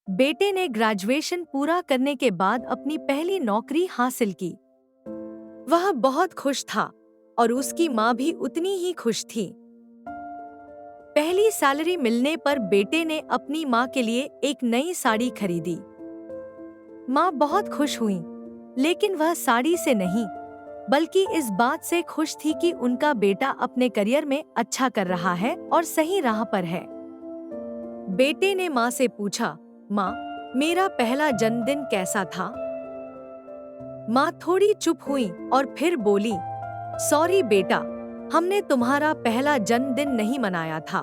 बेटे ने ग्रेजुएशन पूरा करने के बाद अपनी पहली नौकरी हासिल की। वह बहुत खुश था और उसकी माँ भी उतनी ही खुश थी। पहली सैलरी मिलने पर बेटे ने अपनी माँ के लिए एक नई साड़ी खरीदी। माँ बहुत खुश हुई, लेकिन वह साड़ी से नहीं, बल्कि इस बात से खुश थी कि उनका बेटा अपने करियर में अच्छा कर रहा है और सही राह पर है। बेटे ने माँ से पूछा, माँ, मेरा पहला जन्मदिन कैसा था? माँ थोड़ी चुप हुई और फिर बोली, सॉरी बेटा, हमने तुम्हारा पहला जन्मदिन नहीं मनाया था।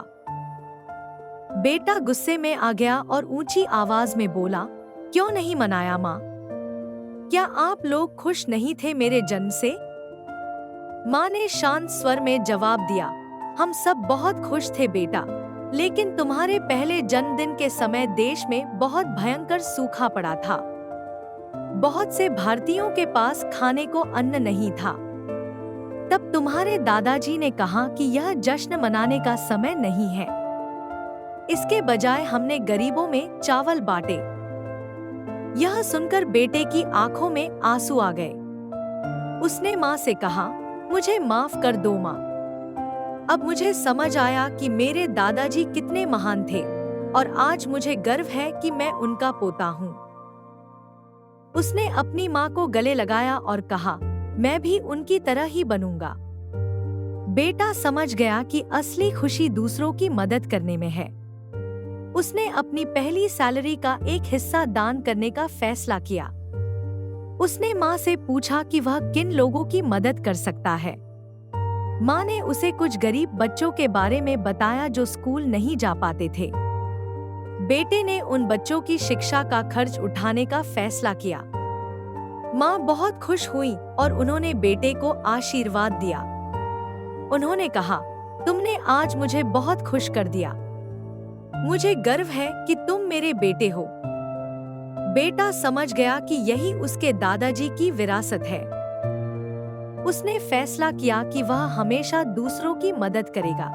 बेटा गुस्से में आ गया और ऊंची आवाज में बोला, क्यों नहीं मनाया माँ? क्या आप लोग खुश नहीं थे मेरे जन्म से? माँ ने शांत स्वर में जवाब दिया, हम सब बहुत खुश थे बेटा, लेकिन तुम्हारे पहले जन्मदिन के समय देश में बहुत भयंकर सूखा पड़ा था। बहुत से भारतीयों के पास खाने को अन्न नहीं था। तब तुम्हारे दादाजी ने कहा कि यह जश्न मनाने का समय नहीं है। इसके बजाय हमने गरीबों में चावल बांटे। यह सुनकर बेटे की आंखों में आंसू आ गए। उसने माँ से कहा, मुझे माफ कर दो माँ। अब मुझे समझ आया कि मेरे दादाजी कितने महान थे और आज मुझे गर्व है कि मैं उनका पोता हूँ। उसने अपनी माँ को गले लगाया और कहा, मैं भी उनकी तरह ही बनूंगा। बेटा समझ गया कि असली खुशी दूसरों की मदद करने में है। उसने अपनी पहली सैलरी का एक हिस्सा दान करने का फैसला किया। उसने माँ से पूछा कि वह किन लोगों की मदद कर सकता है। माँ ने उसे कुछ गरीब बच्चों के बारे में बताया जो स्कूल नहीं जा पाते थे। बेटे ने उन बच्चों की शिक्षा का खर्च उठाने का फैसला किया। माँ बहुत खुश हुई और उन्होंने बेटे को आशीर्वाद दिया। उन्होंने कहा, तुमने आज मुझे बहुत खुश कर दिया। मुझे गर्व है कि तुम मेरे बेटे हो। बेटा समझ गया कि यही उसके दादाजी की विरासत है। उसने फैसला किया कि वह हमेशा दूसरों की मदद करेगा।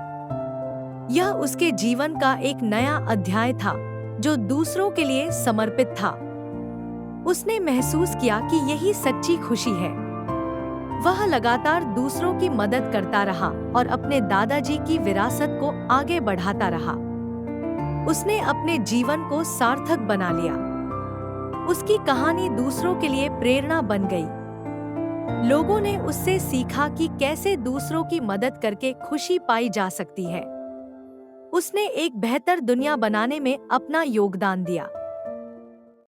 यह उसके जीवन का एक नया अध्याय था, जो दूसरों के लिए समर्पित था। उसने महसूस किया कि यही सच्ची खुशी है। वह लगातार दूसरों की मदद करता रहा और अपने दादाजी की विरासत को आगे बढ़ाता रहा। उसने अपने जीवन को सार्थक बना लिया। उसकी कहानी दूसरों के लिए प्रेरणा बन गई। लोगों ने उससे सीखा कि कैसे दूसरों की मदद करके खुशी पाई जा सकती है। उसने एक बेहतर दुनिया बनाने में अपना योगदान दिया।